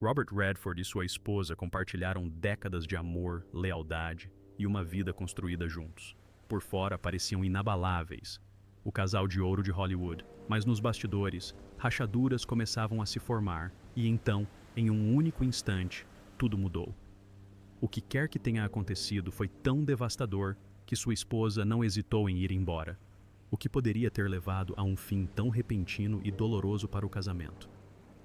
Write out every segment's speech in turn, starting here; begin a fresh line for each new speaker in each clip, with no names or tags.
Robert Redford e sua esposa compartilharam décadas de amor, lealdade e uma vida construída juntos. Por fora pareciam inabaláveis, o casal de ouro de Hollywood, mas nos bastidores, rachaduras começavam a se formar e então, em um único instante, tudo mudou. O que quer que tenha acontecido foi tão devastador que sua esposa não hesitou em ir embora, o que poderia ter levado a um fim tão repentino e doloroso para o casamento.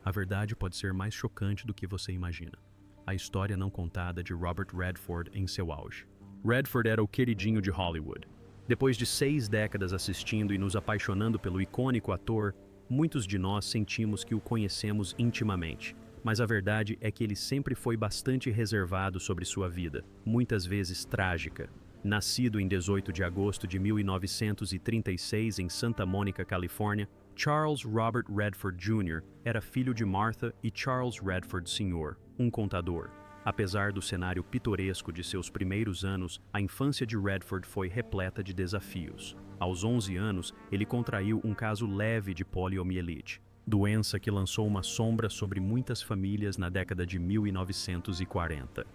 A verdade pode ser mais chocante do que você imagina. A história não contada de Robert Redford em seu auge. Redford era o queridinho de Hollywood. Depois de 6 décadas assistindo e nos apaixonando pelo icônico ator, muitos de nós sentimos que o conhecemos intimamente. Mas a verdade é que ele sempre foi bastante reservado sobre sua vida, muitas vezes trágica. Nascido em 18 de agosto de 1936 em Santa Mônica, Califórnia, Charles Robert Redford Jr. era filho de Martha e Charles Redford Sr., um contador. Apesar do cenário pitoresco de seus primeiros anos, a infância de Redford foi repleta de desafios. Aos 11 anos, ele contraiu um caso leve de poliomielite, doença que lançou uma sombra sobre muitas famílias na década de 1940.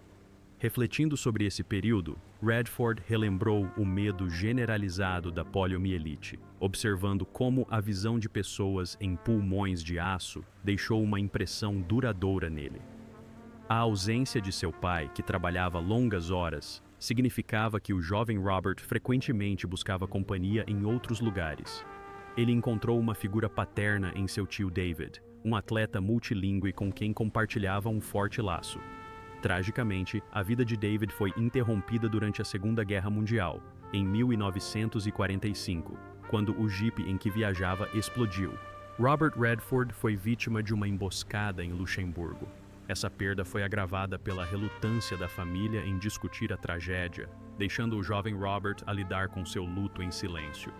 Refletindo sobre esse período, Redford relembrou o medo generalizado da poliomielite, observando como a visão de pessoas em pulmões de aço deixou uma impressão duradoura nele. A ausência de seu pai, que trabalhava longas horas, significava que o jovem Robert frequentemente buscava companhia em outros lugares. Ele encontrou uma figura paterna em seu tio David, um atleta multilingüe com quem compartilhava um forte laço. Tragicamente, a vida de David foi interrompida durante a Segunda Guerra Mundial, em 1945, quando o jipe em que viajava explodiu. Robert Redford foi vítima de uma emboscada em Luxemburgo. Essa perda foi agravada pela relutância da família em discutir a tragédia, deixando o jovem Robert a lidar com seu luto em silêncio.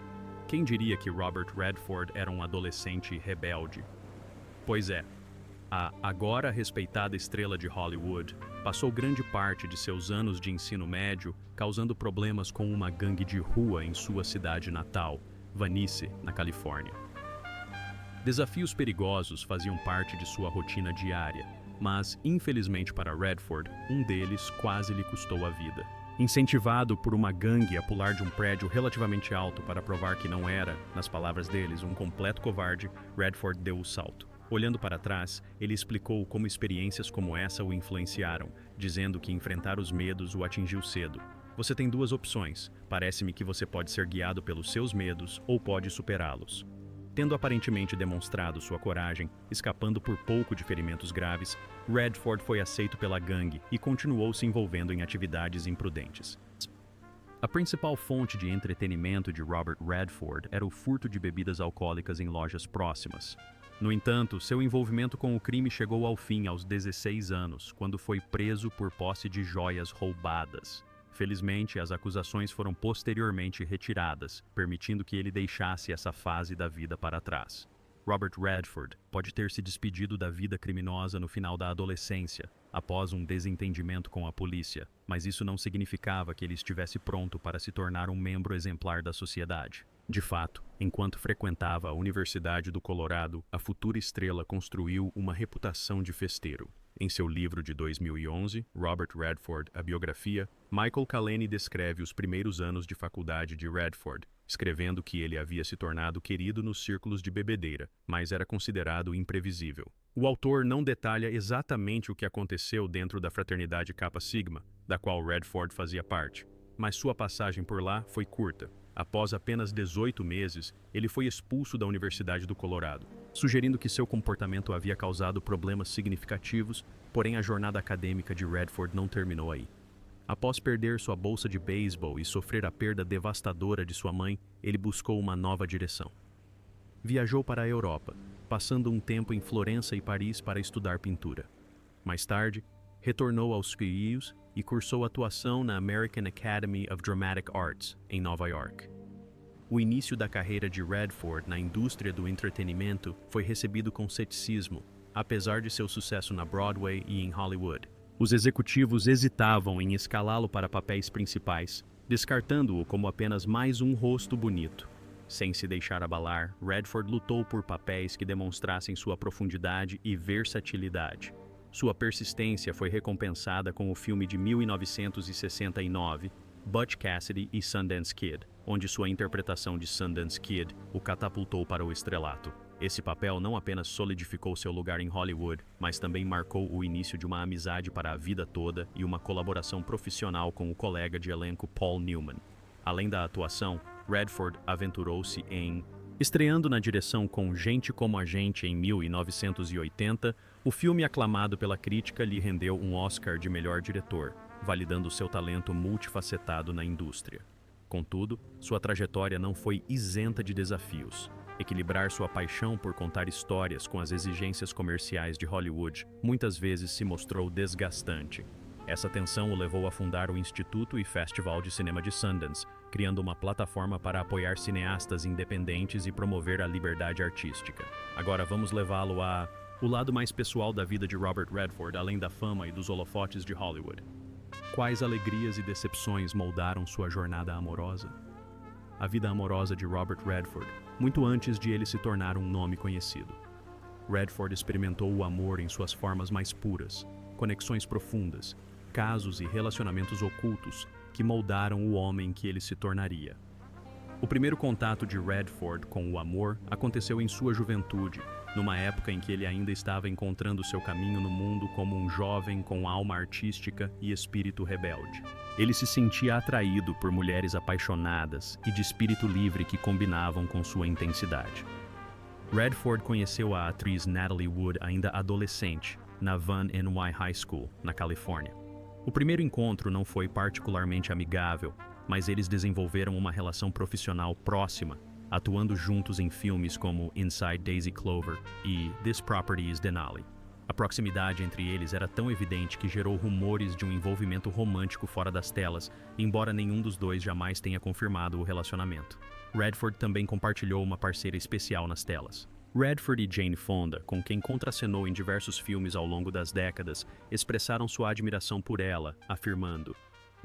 Quem diria que Robert Redford era um adolescente rebelde? Pois é. A agora respeitada estrela de Hollywood passou grande parte de seus anos de ensino médio causando problemas com uma gangue de rua em sua cidade natal, Vanice, na Califórnia. Desafios perigosos faziam parte de sua rotina diária, mas, infelizmente para Redford, um deles quase lhe custou a vida. Incentivado por uma gangue a pular de um prédio relativamente alto para provar que não era, nas palavras deles, um completo covarde, Redford deu o salto. Olhando para trás, ele explicou como experiências como essa o influenciaram, dizendo que enfrentar os medos o atingiu cedo. Você tem 2 opções. Parece-me que você pode ser guiado pelos seus medos ou pode superá-los. Tendo aparentemente demonstrado sua coragem, escapando por pouco de ferimentos graves, Redford foi aceito pela gangue e continuou se envolvendo em atividades imprudentes. A principal fonte de entretenimento de Robert Redford era o furto de bebidas alcoólicas em lojas próximas. No entanto, seu envolvimento com o crime chegou ao fim aos 16 anos, quando foi preso por posse de joias roubadas. Felizmente, as acusações foram posteriormente retiradas, permitindo que ele deixasse essa fase da vida para trás. Robert Redford pode ter se despedido da vida criminosa no final da adolescência, após um desentendimento com a polícia, mas isso não significava que ele estivesse pronto para se tornar um membro exemplar da sociedade. De fato, enquanto frequentava a Universidade do Colorado, a futura estrela construiu uma reputação de festeiro. Em seu livro de 2011, Robert Redford, a biografia, Michael Kaleni descreve os primeiros anos de faculdade de Redford, escrevendo que ele havia se tornado querido nos círculos de bebedeira, mas era considerado imprevisível. O autor não detalha exatamente o que aconteceu dentro da fraternidade Kappa Sigma, da qual Redford fazia parte, mas sua passagem por lá foi curta. Após apenas 18 meses, ele foi expulso da Universidade do Colorado, sugerindo que seu comportamento havia causado problemas significativos, porém a jornada acadêmica de Redford não terminou aí. Após perder sua bolsa de beisebol e sofrer a perda devastadora de sua mãe, ele buscou uma nova direção. Viajou para a Europa, passando um tempo em Florença e Paris para estudar pintura. Mais tarde, retornou aos Quios e cursou atuação na American Academy of Dramatic Arts, em Nova York. O início da carreira de Redford na indústria do entretenimento foi recebido com ceticismo, apesar de seu sucesso na Broadway e em Hollywood. Os executivos hesitavam em escalá-lo para papéis principais, descartando-o como apenas mais um rosto bonito. Sem se deixar abalar, Redford lutou por papéis que demonstrassem sua profundidade e versatilidade. Sua persistência foi recompensada com o filme de 1969, Butch Cassidy e Sundance Kid, onde sua interpretação de Sundance Kid o catapultou para o estrelato. Esse papel não apenas solidificou seu lugar em Hollywood, mas também marcou o início de uma amizade para a vida toda e uma colaboração profissional com o colega de elenco Paul Newman. Além da atuação, Redford aventurou-se em... Estreando na direção com Gente Como a Gente em 1980, o filme aclamado pela crítica lhe rendeu um Oscar de melhor diretor, validando seu talento multifacetado na indústria. Contudo, sua trajetória não foi isenta de desafios. Equilibrar sua paixão por contar histórias com as exigências comerciais de Hollywood muitas vezes se mostrou desgastante. Essa tensão o levou a fundar o Instituto e Festival de Cinema de Sundance, criando uma plataforma para apoiar cineastas independentes e promover a liberdade artística. Agora vamos levá-lo o lado mais pessoal da vida de Robert Redford, além da fama e dos holofotes de Hollywood. Quais alegrias e decepções moldaram sua jornada amorosa? A vida amorosa de Robert Redford, muito antes de ele se tornar um nome conhecido. Redford experimentou o amor em suas formas mais puras, conexões profundas, casos e relacionamentos ocultos que moldaram o homem que ele se tornaria. O primeiro contato de Redford com o amor aconteceu em sua juventude, numa época em que ele ainda estava encontrando seu caminho no mundo como um jovem com alma artística e espírito rebelde. Ele se sentia atraído por mulheres apaixonadas e de espírito livre que combinavam com sua intensidade. Redford conheceu a atriz Natalie Wood ainda adolescente, na Van NY High School, na Califórnia. O primeiro encontro não foi particularmente amigável, mas eles desenvolveram uma relação profissional próxima, atuando juntos em filmes como Inside Daisy Clover e This Property is Denali. A proximidade entre eles era tão evidente que gerou rumores de um envolvimento romântico fora das telas, embora nenhum dos dois jamais tenha confirmado o relacionamento. Redford também compartilhou uma parceira especial nas telas. Redford e Jane Fonda, com quem contracenou em diversos filmes ao longo das décadas, expressaram sua admiração por ela, afirmando: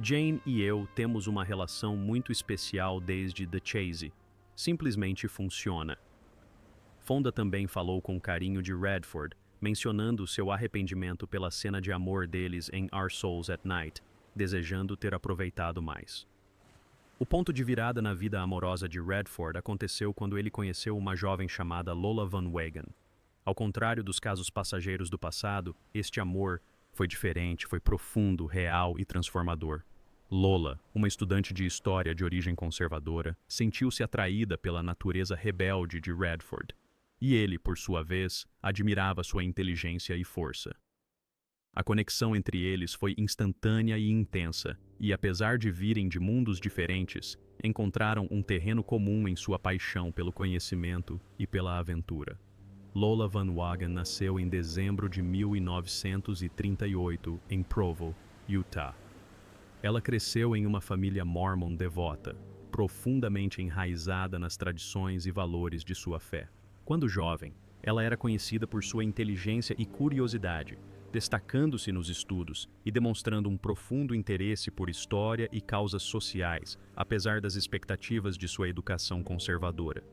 "Jane e eu temos uma relação muito especial desde The Chase. Simplesmente funciona." Fonda também falou com carinho de Redford, mencionando seu arrependimento pela cena de amor deles em Our Souls at Night, desejando ter aproveitado mais. O ponto de virada na vida amorosa de Redford aconteceu quando ele conheceu uma jovem chamada Lola Van Wagen. Ao contrário dos casos passageiros do passado, este amor foi diferente, foi profundo, real e transformador. Lola, uma estudante de história de origem conservadora, sentiu-se atraída pela natureza rebelde de Redford. E ele, por sua vez, admirava sua inteligência e força. A conexão entre eles foi instantânea e intensa, e apesar de virem de mundos diferentes, encontraram um terreno comum em sua paixão pelo conhecimento e pela aventura. Lola Van Wagen nasceu em dezembro de 1938 em Provo, Utah. Ela cresceu em uma família mormon devota, profundamente enraizada nas tradições e valores de sua fé. Quando jovem, ela era conhecida por sua inteligência e curiosidade, destacando-se nos estudos e demonstrando um profundo interesse por história e causas sociais, apesar das expectativas de sua educação conservadora.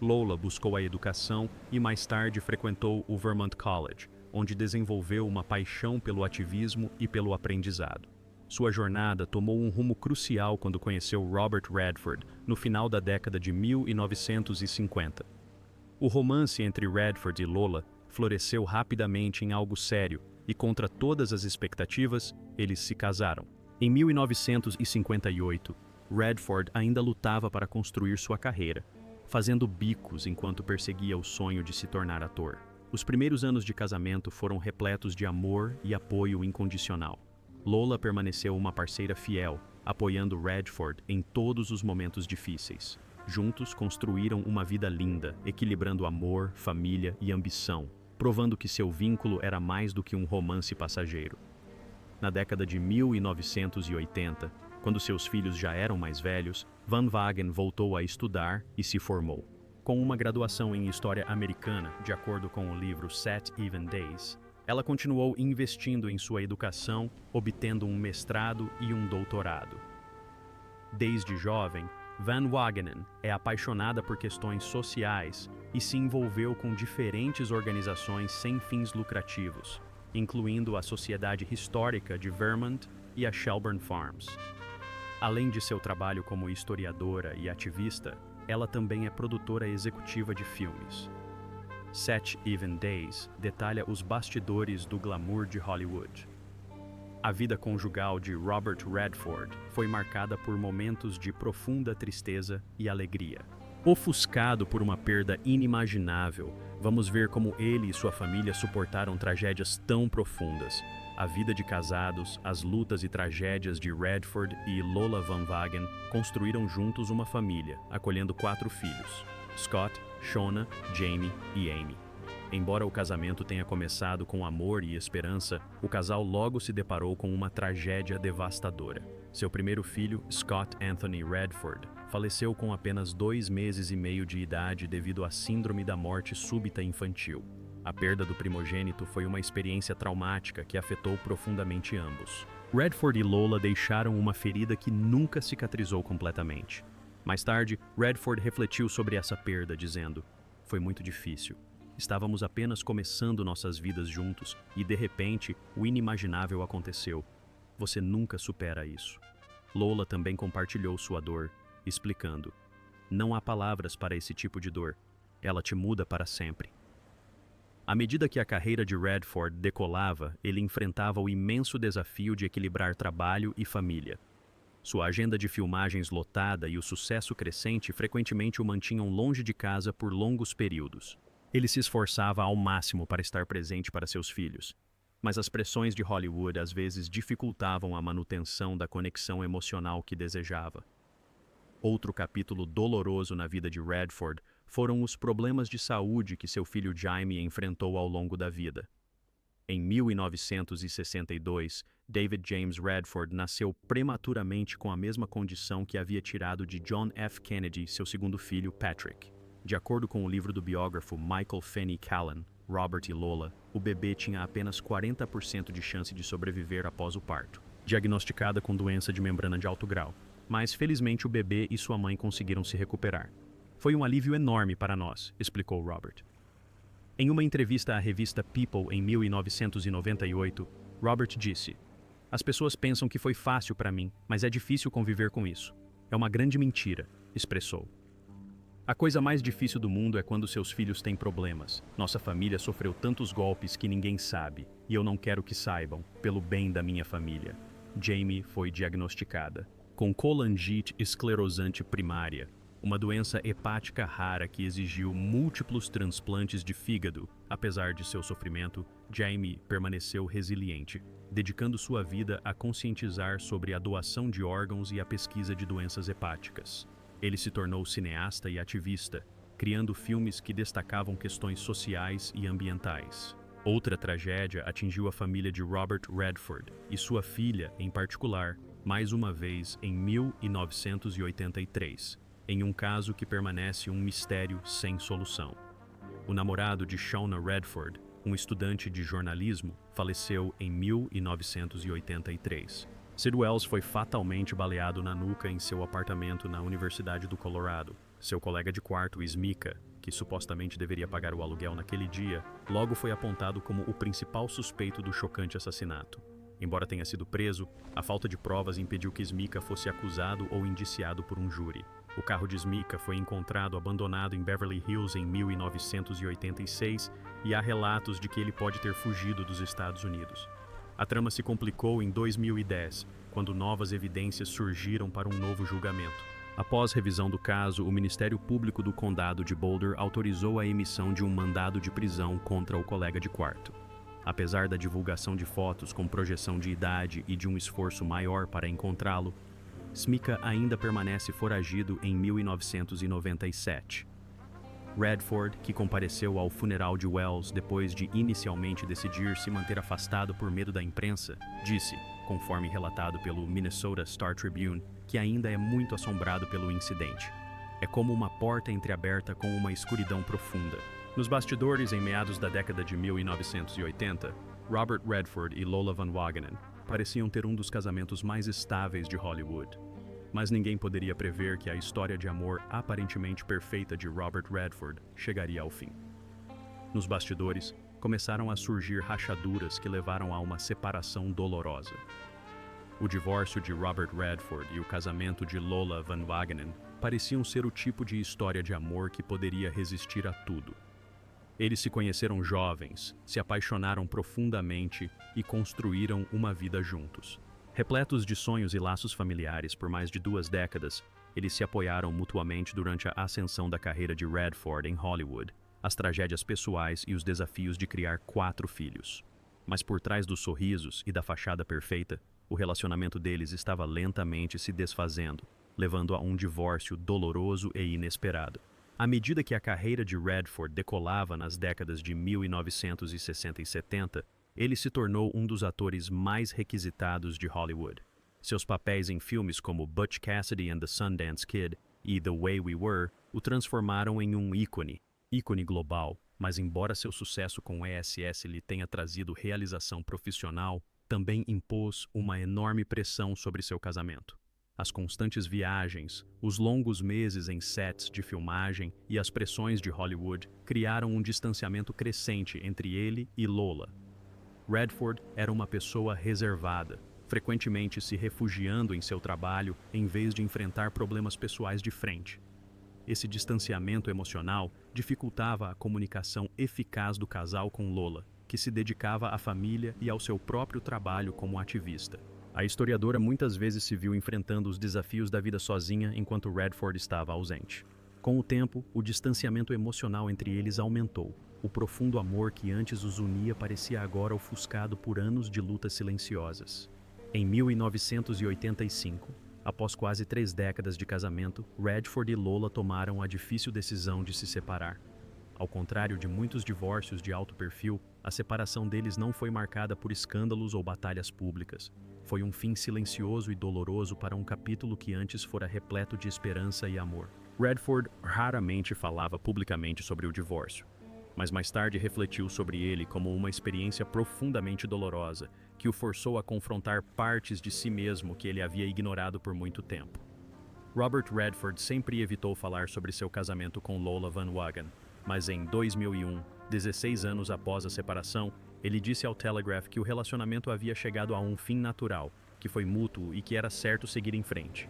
Lola buscou a educação e mais tarde frequentou o Vermont College, onde desenvolveu uma paixão pelo ativismo e pelo aprendizado. Sua jornada tomou um rumo crucial quando conheceu Robert Redford, no final da década de 1950. O romance entre Redford e Lola floresceu rapidamente em algo sério, e contra todas as expectativas, eles se casaram. Em 1958, Redford ainda lutava para construir sua carreira, fazendo bicos enquanto perseguia o sonho de se tornar ator. Os primeiros anos de casamento foram repletos de amor e apoio incondicional. Lola permaneceu uma parceira fiel, apoiando Redford em todos os momentos difíceis. Juntos construíram uma vida linda, equilibrando amor, família e ambição, provando que seu vínculo era mais do que um romance passageiro. Na década de 1980, quando seus filhos já eram mais velhos, Van Wagen voltou a estudar e se formou. Com uma graduação em História Americana, de acordo com o livro Set Even Days, ela continuou investindo em sua educação, obtendo um mestrado e um doutorado. Desde jovem, Van Wagenen é apaixonada por questões sociais e se envolveu com diferentes organizações sem fins lucrativos. incluindo a Sociedade Histórica de Vermont e a Shelburne Farms. Além de seu trabalho como historiadora e ativista, ela também é produtora executiva de filmes. Set Even Days detalha os bastidores do glamour de Hollywood. A vida conjugal de Robert Redford foi marcada por momentos de profunda tristeza e alegria. Ofuscado por uma perda inimaginável, vamos ver como ele e sua família suportaram tragédias tão profundas. A vida de casados, as lutas e tragédias de Redford e Lola Van Wagen construíram juntos uma família, acolhendo 4 filhos: Scott, Shona, Jamie e Amy. Embora o casamento tenha começado com amor e esperança, o casal logo se deparou com uma tragédia devastadora. Seu primeiro filho, Scott Anthony Redford, faleceu com apenas 2 meses e meio de idade devido à síndrome da morte súbita infantil. A perda do primogênito foi uma experiência traumática que afetou profundamente ambos. Redford e Lola deixaram uma ferida que nunca cicatrizou completamente. Mais tarde, Redford refletiu sobre essa perda, dizendo: "Foi muito difícil. Estávamos apenas começando nossas vidas juntos e, de repente, o inimaginável aconteceu. Você nunca supera isso." Lola também compartilhou sua dor, explicando: "Não há palavras para esse tipo de dor. Ela te muda para sempre." À medida que a carreira de Redford decolava, ele enfrentava o imenso desafio de equilibrar trabalho e família. Sua agenda de filmagens lotada e o sucesso crescente frequentemente o mantinham longe de casa por longos períodos. Ele se esforçava ao máximo para estar presente para seus filhos, mas as pressões de Hollywood às vezes dificultavam a manutenção da conexão emocional que desejava. Outro capítulo doloroso na vida de Redford foram os problemas de saúde que seu filho Jaime enfrentou ao longo da vida. Em 1962, David James Redford nasceu prematuramente com a mesma condição que havia tirado de John F. Kennedy, seu segundo filho, Patrick. De acordo com o livro do biógrafo Michael Finney Callan, Robert e Lola, o bebê tinha apenas 40% de chance de sobreviver após o parto, diagnosticada com doença de membrana de alto grau. Mas, felizmente, o bebê e sua mãe conseguiram se recuperar. "Foi um alívio enorme para nós", explicou Robert. Em uma entrevista à revista People em 1998, Robert disse: "As pessoas pensam que foi fácil para mim, mas é difícil conviver com isso. É uma grande mentira", expressou. "A coisa mais difícil do mundo é quando seus filhos têm problemas. Nossa família sofreu tantos golpes que ninguém sabe, e eu não quero que saibam, pelo bem da minha família." Jamie foi diagnosticada com colangite esclerosante primária, uma doença hepática rara que exigiu múltiplos transplantes de fígado. Apesar de seu sofrimento, Jamie permaneceu resiliente, dedicando sua vida a conscientizar sobre a doação de órgãos e a pesquisa de doenças hepáticas. Ele se tornou cineasta e ativista, criando filmes que destacavam questões sociais e ambientais. Outra tragédia atingiu a família de Robert Redford e sua filha, em particular, mais uma vez em 1983, em um caso que permanece um mistério sem solução. O namorado de Shona Redford, um estudante de jornalismo, faleceu em 1983. Sid Wells foi fatalmente baleado na nuca em seu apartamento na Universidade do Colorado. Seu colega de quarto, Smika, que supostamente deveria pagar o aluguel naquele dia, logo foi apontado como o principal suspeito do chocante assassinato. Embora tenha sido preso, a falta de provas impediu que Smika fosse acusado ou indiciado por um júri. O carro de Smika foi encontrado abandonado em Beverly Hills em 1986 e há relatos de que ele pode ter fugido dos Estados Unidos. A trama se complicou em 2010, quando novas evidências surgiram para um novo julgamento. Após revisão do caso, o Ministério Público do Condado de Boulder autorizou a emissão de um mandado de prisão contra o colega de quarto. Apesar da divulgação de fotos com projeção de idade e de um esforço maior para encontrá-lo, Smika ainda permanece foragido em 1997. Redford, que compareceu ao funeral de Wells depois de inicialmente decidir se manter afastado por medo da imprensa, disse, conforme relatado pelo Minnesota Star Tribune, que ainda é muito assombrado pelo incidente. "É como uma porta entreaberta com uma escuridão profunda." Nos bastidores, em meados da década de 1980, Robert Redford e Lola Van Wagenen pareciam ter um dos casamentos mais estáveis de Hollywood. Mas ninguém poderia prever que a história de amor aparentemente perfeita de Robert Redford chegaria ao fim. Nos bastidores, começaram a surgir rachaduras que levaram a uma separação dolorosa. O divórcio de Robert Redford e o casamento de Lola Van Wagenen pareciam ser o tipo de história de amor que poderia resistir a tudo. Eles se conheceram jovens, se apaixonaram profundamente e construíram uma vida juntos. Repletos de sonhos e laços familiares por mais de 2 décadas, eles se apoiaram mutuamente durante a ascensão da carreira de Redford em Hollywood, as tragédias pessoais e os desafios de criar 4 filhos. Mas por trás dos sorrisos e da fachada perfeita, o relacionamento deles estava lentamente se desfazendo, levando a um divórcio doloroso e inesperado. À medida que a carreira de Redford decolava nas décadas de 1960 e 70, ele se tornou um dos atores mais requisitados de Hollywood. Seus papéis em filmes como Butch Cassidy and the Sundance Kid e The Way We Were o transformaram em um ícone global, mas embora seu sucesso com ESS lhe tenha trazido realização profissional, também impôs uma enorme pressão sobre seu casamento. As constantes viagens, os longos meses em sets de filmagem e as pressões de Hollywood criaram um distanciamento crescente entre ele e Lola. Redford era uma pessoa reservada, frequentemente se refugiando em seu trabalho em vez de enfrentar problemas pessoais de frente. Esse distanciamento emocional dificultava a comunicação eficaz do casal com Lola, que se dedicava à família e ao seu próprio trabalho como ativista. A historiadora muitas vezes se viu enfrentando os desafios da vida sozinha enquanto Redford estava ausente. Com o tempo, o distanciamento emocional entre eles aumentou. O profundo amor que antes os unia parecia agora ofuscado por anos de lutas silenciosas. Em 1985, após quase 3 décadas de casamento, Redford e Lola tomaram a difícil decisão de se separar. Ao contrário de muitos divórcios de alto perfil, a separação deles não foi marcada por escândalos ou batalhas públicas. Foi um fim silencioso e doloroso para um capítulo que antes fora repleto de esperança e amor. Redford raramente falava publicamente sobre o divórcio, mas mais tarde refletiu sobre ele como uma experiência profundamente dolorosa, que o forçou a confrontar partes de si mesmo que ele havia ignorado por muito tempo. Robert Redford sempre evitou falar sobre seu casamento com Lola Van Wagenen, mas em 2001, 16 anos após a separação, ele disse ao Telegraph que o relacionamento havia chegado a um fim natural, que foi mútuo e que era certo seguir em frente.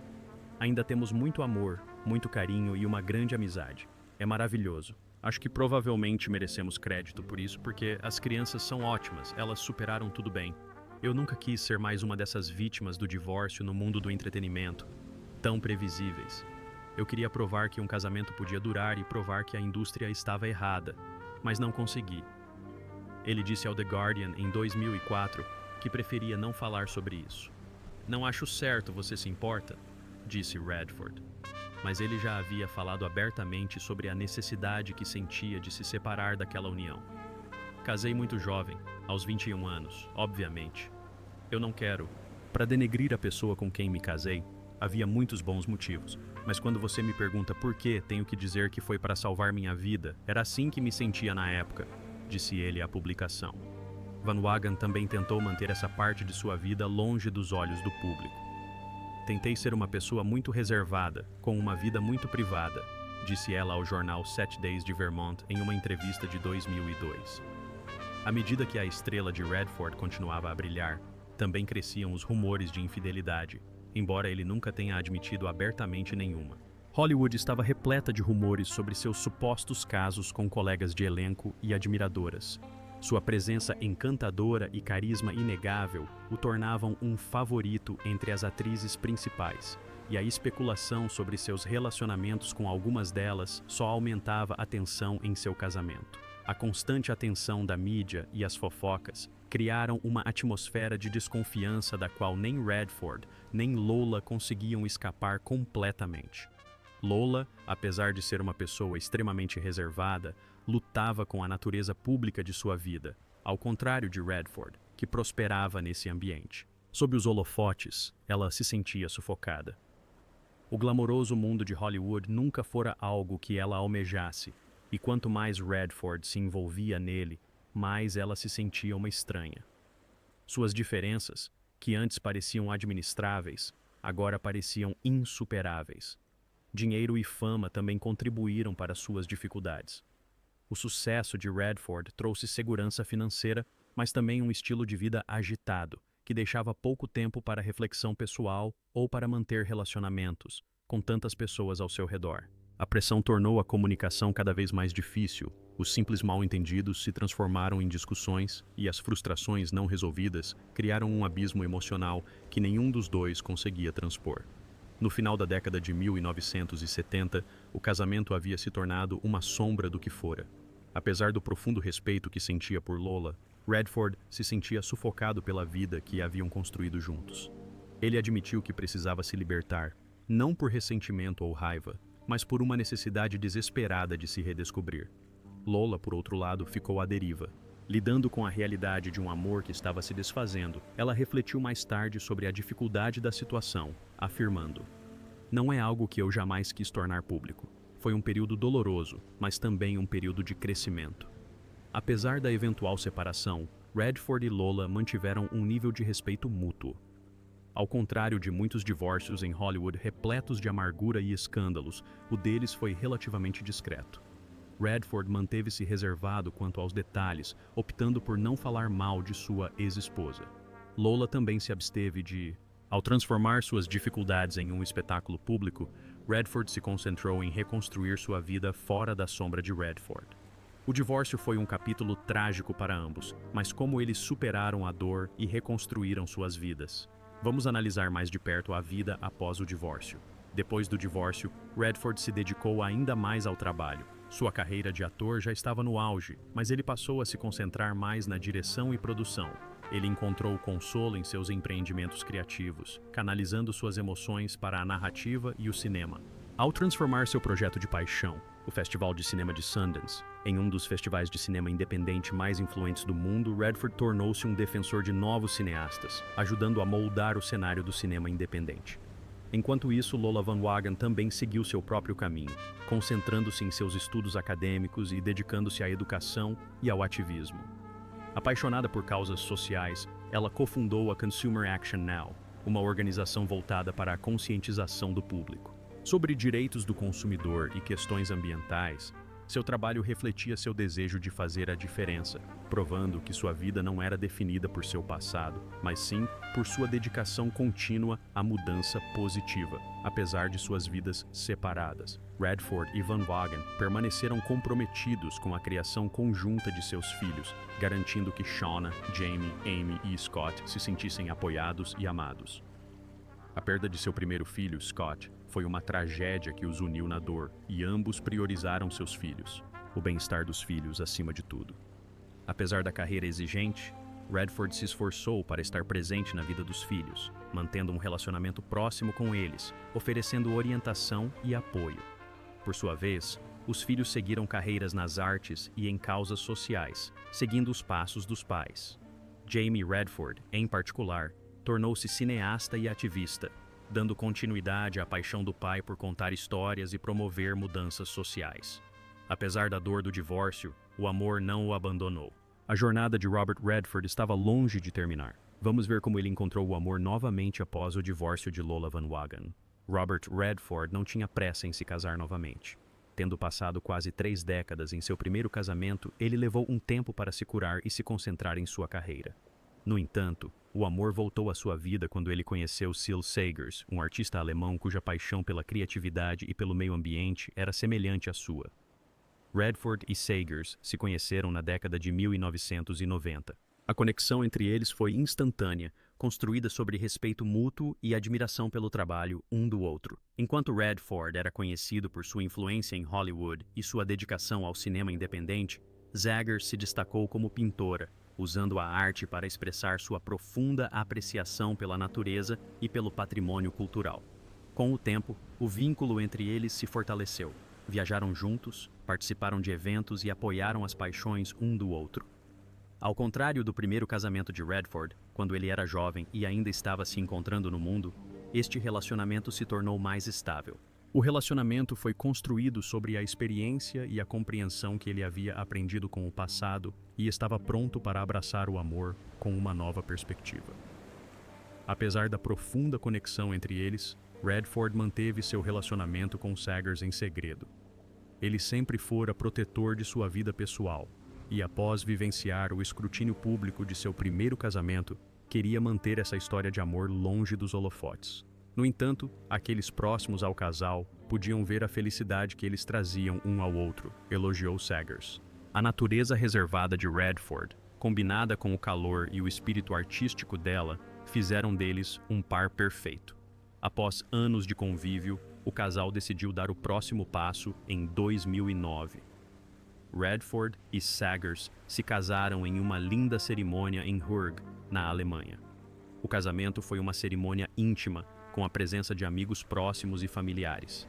Ainda temos muito amor, muito carinho e uma grande amizade. É maravilhoso. Acho que provavelmente merecemos crédito por isso, porque as crianças são ótimas, elas superaram tudo bem. Eu nunca quis ser mais uma dessas vítimas do divórcio no mundo do entretenimento, tão previsíveis. Eu queria provar que um casamento podia durar e provar que a indústria estava errada, mas não consegui. Ele disse ao The Guardian em 2004 que preferia não falar sobre isso. Não acho certo, você se importa? Disse Redford. Mas ele já havia falado abertamente sobre a necessidade que sentia de se separar daquela união. Casei muito jovem, aos 21 anos, obviamente. Eu não quero. Para denegrir a pessoa com quem me casei, havia muitos bons motivos, mas quando você me pergunta por que tenho que dizer que foi para salvar minha vida, era assim que me sentia na época, disse ele à publicação. Van Wagenen também tentou manter essa parte de sua vida longe dos olhos do público. Tentei ser uma pessoa muito reservada, com uma vida muito privada, disse ela ao jornal 7 Days de Vermont em uma entrevista de 2002. À medida que a estrela de Redford continuava a brilhar, também cresciam os rumores de infidelidade, embora ele nunca tenha admitido abertamente nenhuma. Hollywood estava repleta de rumores sobre seus supostos casos com colegas de elenco e admiradoras. Sua presença encantadora e carisma inegável o tornavam um favorito entre as atrizes principais, e a especulação sobre seus relacionamentos com algumas delas só aumentava a tensão em seu casamento. A constante atenção da mídia e as fofocas criaram uma atmosfera de desconfiança da qual nem Redford nem Lola conseguiam escapar completamente. Lola, apesar de ser uma pessoa extremamente reservada, lutava com a natureza pública de sua vida, ao contrário de Redford, que prosperava nesse ambiente. Sob os holofotes, ela se sentia sufocada. O glamouroso mundo de Hollywood nunca fora algo que ela almejasse, e quanto mais Redford se envolvia nele, mais ela se sentia uma estranha. Suas diferenças, que antes pareciam administráveis, agora pareciam insuperáveis. Dinheiro e fama também contribuíram para suas dificuldades. O sucesso de Redford trouxe segurança financeira, mas também um estilo de vida agitado, que deixava pouco tempo para reflexão pessoal ou para manter relacionamentos, com tantas pessoas ao seu redor. A pressão tornou a comunicação cada vez mais difícil, os simples mal-entendidos se transformaram em discussões e as frustrações não resolvidas criaram um abismo emocional que nenhum dos dois conseguia transpor. No final da década de 1970, o casamento havia se tornado uma sombra do que fora. Apesar do profundo respeito que sentia por Lola, Redford se sentia sufocado pela vida que haviam construído juntos. Ele admitiu que precisava se libertar, não por ressentimento ou raiva, mas por uma necessidade desesperada de se redescobrir. Lola, por outro lado, ficou à deriva. Lidando com a realidade de um amor que estava se desfazendo, ela refletiu mais tarde sobre a dificuldade da situação, afirmando: "Não é algo que eu jamais quis tornar público. Foi um período doloroso, mas também um período de crescimento." Apesar da eventual separação, Redford e Lola mantiveram um nível de respeito mútuo. Ao contrário de muitos divórcios em Hollywood repletos de amargura e escândalos, o deles foi relativamente discreto. Redford manteve-se reservado quanto aos detalhes, optando por não falar mal de sua ex-esposa. Lola também se absteve de... Ao transformar suas dificuldades em um espetáculo público, Redford se concentrou em reconstruir sua vida fora da sombra de Redford. O divórcio foi um capítulo trágico para ambos, mas como eles superaram a dor e reconstruíram suas vidas. Vamos analisar mais de perto a vida após o divórcio. Depois do divórcio, Redford se dedicou ainda mais ao trabalho. Sua carreira de ator já estava no auge, mas ele passou a se concentrar mais na direção e produção. Ele encontrou consolo em seus empreendimentos criativos, canalizando suas emoções para a narrativa e o cinema. Ao transformar seu projeto de paixão, o Festival de Cinema de Sundance, em um dos festivais de cinema independente mais influentes do mundo, Redford tornou-se um defensor de novos cineastas, ajudando a moldar o cenário do cinema independente. Enquanto isso, Lola Van Wagen também seguiu seu próprio caminho, concentrando-se em seus estudos acadêmicos e dedicando-se à educação e ao ativismo. Apaixonada por causas sociais, ela cofundou a Consumer Action Now, uma organização voltada para a conscientização do público. Sobre direitos do consumidor e questões ambientais, seu trabalho refletia seu desejo de fazer a diferença, provando que sua vida não era definida por seu passado, mas sim por sua dedicação contínua à mudança positiva. Apesar de suas vidas separadas, Redford e Van Wagen permaneceram comprometidos com a criação conjunta de seus filhos, garantindo que Shauna, Jamie, Amy e Scott se sentissem apoiados e amados. A perda de seu primeiro filho, Scott, foi uma tragédia que os uniu na dor, e ambos priorizaram seus filhos, o bem-estar dos filhos acima de tudo. Apesar da carreira exigente, Redford se esforçou para estar presente na vida dos filhos, mantendo um relacionamento próximo com eles, oferecendo orientação e apoio. Por sua vez, os filhos seguiram carreiras nas artes e em causas sociais, seguindo os passos dos pais. Jamie Redford, em particular, tornou-se cineasta e ativista, dando continuidade à paixão do pai por contar histórias e promover mudanças sociais. Apesar da dor do divórcio, o amor não o abandonou. A jornada de Robert Redford estava longe de terminar. Vamos ver como ele encontrou o amor novamente após o divórcio de Lola Van Wagen. Robert Redford não tinha pressa em se casar novamente. Tendo passado quase 3 décadas em seu primeiro casamento, ele levou um tempo para se curar e se concentrar em sua carreira. No entanto, o amor voltou à sua vida quando ele conheceu Syl Sagers, um artista alemão cuja paixão pela criatividade e pelo meio ambiente era semelhante à sua. Redford e Sagers se conheceram na década de 1990. A conexão entre eles foi instantânea, construída sobre respeito mútuo e admiração pelo trabalho um do outro. Enquanto Redford era conhecido por sua influência em Hollywood e sua dedicação ao cinema independente, Sagers se destacou como pintora, usando a arte para expressar sua profunda apreciação pela natureza e pelo patrimônio cultural. Com o tempo, o vínculo entre eles se fortaleceu. Viajaram juntos, participaram de eventos e apoiaram as paixões um do outro. Ao contrário do primeiro casamento de Redford, quando ele era jovem e ainda estava se encontrando no mundo, este relacionamento se tornou mais estável. O relacionamento foi construído sobre a experiência e a compreensão que ele havia aprendido com o passado e estava pronto para abraçar o amor com uma nova perspectiva. Apesar da profunda conexão entre eles, Redford manteve seu relacionamento com Sagers em segredo. Ele sempre fora protetor de sua vida pessoal, e após vivenciar o escrutínio público de seu primeiro casamento, queria manter essa história de amor longe dos holofotes. No entanto, aqueles próximos ao casal podiam ver a felicidade que eles traziam um ao outro, elogiou Saggers. A natureza reservada de Redford, combinada com o calor e o espírito artístico dela, fizeram deles um par perfeito. Após anos de convívio, o casal decidiu dar o próximo passo em 2009. Redford e Saggers se casaram em uma linda cerimônia em Hurg, na Alemanha. O casamento foi uma cerimônia íntima, com a presença de amigos próximos e familiares.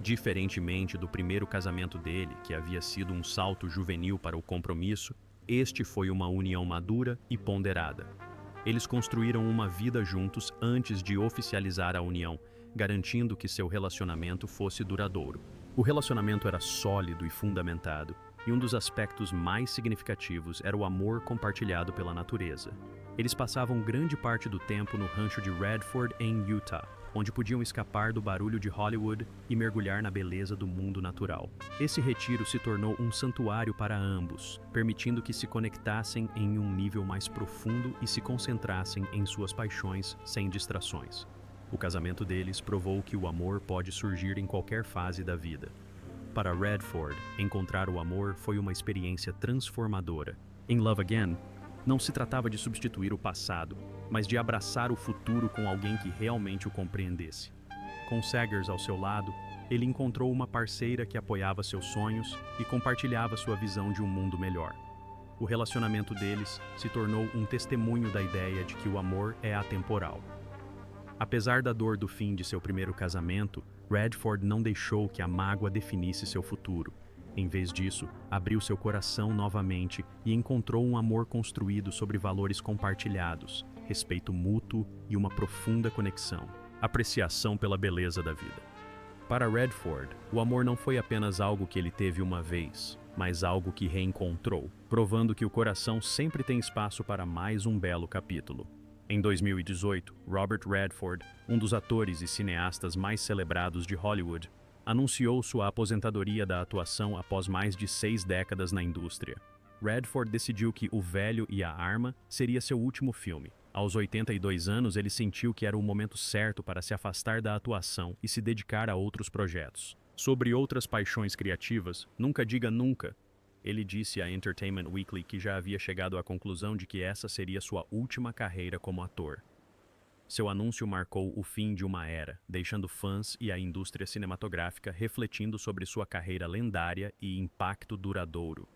Diferentemente do primeiro casamento dele, que havia sido um salto juvenil para o compromisso, este foi uma união madura e ponderada. Eles construíram uma vida juntos antes de oficializar a união, garantindo que seu relacionamento fosse duradouro. O relacionamento era sólido e fundamentado, e um dos aspectos mais significativos era o amor compartilhado pela natureza. Eles passavam grande parte do tempo no rancho de Redford, em Utah, onde podiam escapar do barulho de Hollywood e mergulhar na beleza do mundo natural. Esse retiro se tornou um santuário para ambos, permitindo que se conectassem em um nível mais profundo e se concentrassem em suas paixões sem distrações. O casamento deles provou que o amor pode surgir em qualquer fase da vida. Para Redford, encontrar o amor foi uma experiência transformadora. Em Love Again, não se tratava de substituir o passado, mas de abraçar o futuro com alguém que realmente o compreendesse. Com Saggers ao seu lado, ele encontrou uma parceira que apoiava seus sonhos e compartilhava sua visão de um mundo melhor. O relacionamento deles se tornou um testemunho da ideia de que o amor é atemporal. Apesar da dor do fim de seu primeiro casamento, Redford não deixou que a mágoa definisse seu futuro. Em vez disso, abriu seu coração novamente e encontrou um amor construído sobre valores compartilhados, respeito mútuo e uma profunda conexão, apreciação pela beleza da vida. Para Redford, o amor não foi apenas algo que ele teve uma vez, mas algo que reencontrou, provando que o coração sempre tem espaço para mais um belo capítulo. Em 2018, Robert Redford, um dos atores e cineastas mais celebrados de Hollywood, anunciou sua aposentadoria da atuação após mais de 6 décadas na indústria. Redford decidiu que O Velho e a Arma seria seu último filme. Aos 82 anos, ele sentiu que era o momento certo para se afastar da atuação e se dedicar a outros projetos. Sobre outras paixões criativas, nunca diga nunca. Ele disse à Entertainment Weekly que já havia chegado à conclusão de que essa seria sua última carreira como ator. Seu anúncio marcou o fim de uma era, deixando fãs e a indústria cinematográfica refletindo sobre sua carreira lendária e impacto duradouro.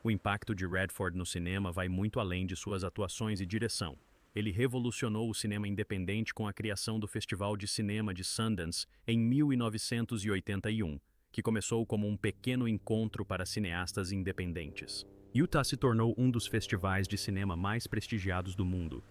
O impacto de Redford no cinema vai muito além de suas atuações e direção. Ele revolucionou o cinema independente com a criação do Festival de Cinema de Sundance em 1981, que começou como um pequeno encontro para cineastas independentes. Utah se tornou um dos festivais de cinema mais prestigiados do mundo.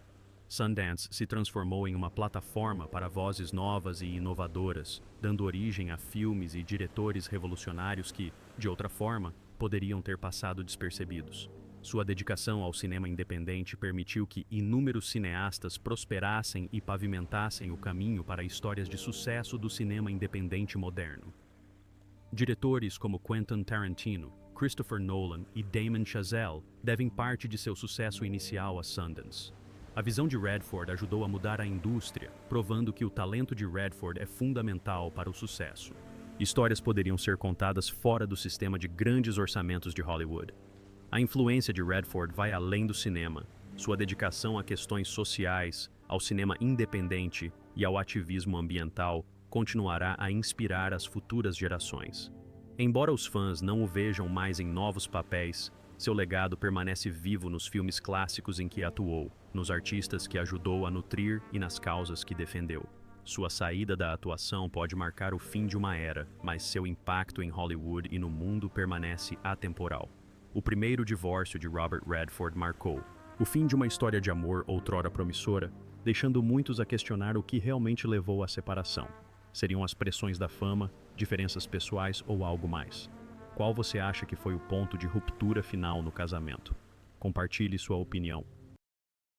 Sundance se transformou em uma plataforma para vozes novas e inovadoras, dando origem a filmes e diretores revolucionários que, de outra forma, poderiam ter passado despercebidos. Sua dedicação ao cinema independente permitiu que inúmeros cineastas prosperassem e pavimentassem o caminho para histórias de sucesso do cinema independente moderno. Diretores como Quentin Tarantino, Christopher Nolan e Damien Chazelle devem parte de seu sucesso inicial a Sundance. A visão de Redford ajudou a mudar a indústria, provando que o talento de Redford é fundamental para o sucesso. Histórias poderiam ser contadas fora do sistema de grandes orçamentos de Hollywood. A influência de Redford vai além do cinema. Sua dedicação a questões sociais, ao cinema independente e ao ativismo ambiental continuará a inspirar as futuras gerações. Embora os fãs não o vejam mais em novos papéis, seu legado permanece vivo nos filmes clássicos em que atuou, nos artistas que ajudou a nutrir e nas causas que defendeu. Sua saída da atuação pode marcar o fim de uma era, mas seu impacto em Hollywood e no mundo permanece atemporal. O primeiro divórcio de Robert Redford marcou o fim de uma história de amor outrora promissora, deixando muitos a questionar o que realmente levou à separação. Seriam as pressões da fama, diferenças pessoais ou algo mais? Qual você acha que foi o ponto de ruptura final no casamento? Compartilhe sua opinião.